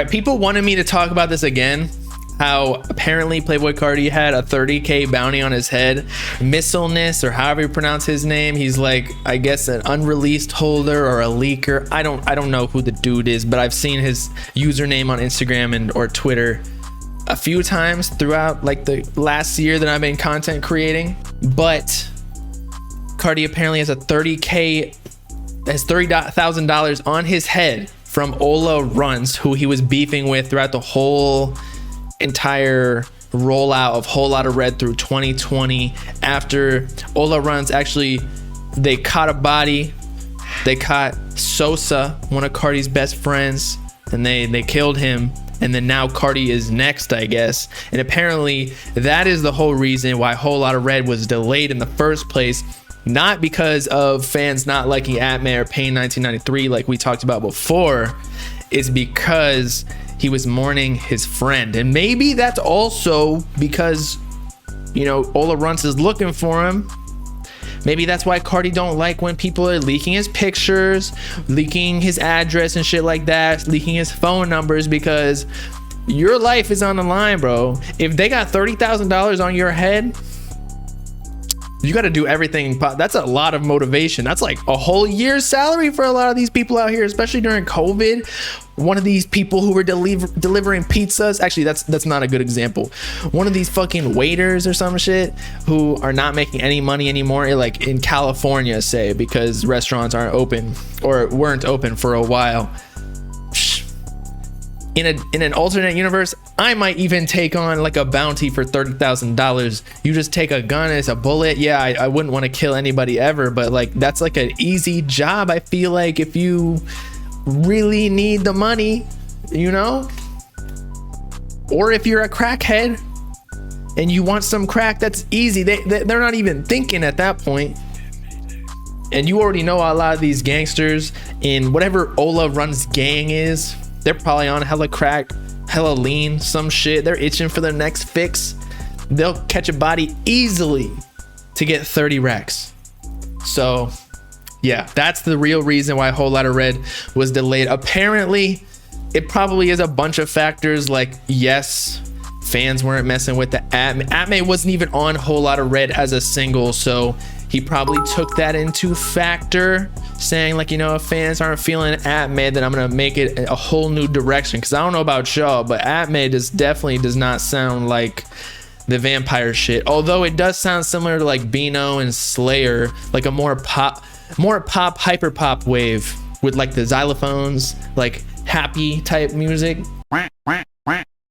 right, people wanted me to talk about this again. How apparently Playboi Carti had a 30K bounty on his head. Missileness, or however you pronounce his name. He's like, I guess, an unreleased holder or a leaker. I don't know who the dude is, but I've seen his username on Instagram and or Twitter a few times throughout like the last year that I've been content creating. But Carti apparently has a $30,000 on his head from Ola Runs, who he was beefing with throughout the whole entire rollout of Whole Lotta Red through 2020. After Ola Runs, actually, they caught a body. They caught Sosa, one of Carti's best friends, and they killed him. And then now Carti is next, I guess. And apparently that is the whole reason why Whole Lotta Red was delayed in the first place. Not because of fans not liking Atme or Pain 1993 like we talked about before. It's because he was mourning his friend. And maybe that's also because, you know, Ola Runs is looking for him. Maybe that's why Carti don't like when people are leaking his pictures, leaking his address and shit like that, leaking his phone numbers, because your life is on the line, bro. If they got $30,000 on your head, you got to do everything. That's a lot of motivation. That's like a whole year's salary for a lot of these people out here, especially during COVID. One of these people who were delivering pizzas, actually that's not a good example. One of these fucking waiters or some shit who are not making any money anymore, like in California, say, because restaurants aren't open or weren't open for a while. In an alternate universe, I might even take on like a bounty for $30,000. You just take a gun, it's a bullet. Yeah, I wouldn't want to kill anybody ever, but like that's like an easy job. I feel like if you really need the money, you know, or if you're a crackhead and you want some crack, that's easy. They're not even thinking at that point. And you already know a lot of these gangsters in whatever Ola Runs gang is, they're probably on hella crack, hella lean, some shit. They're itching for their next fix. They'll catch a body easily to get 30 racks. So yeah, that's the real reason why Whole Lotta Red was delayed. Apparently, it probably is a bunch of factors, like, yes, fans weren't messing with the Atme. Atme wasn't even on Whole Lotta Red as a single, so he probably took that into factor, saying like, you know, if fans aren't feeling Atme, then I'm gonna make it a whole new direction. Because I don't know about y'all, but Atme definitely does not sound like the vampire shit. Although it does sound similar to like Beano and Slayer, like a more pop, hyper pop wave with like the xylophones, like happy type music.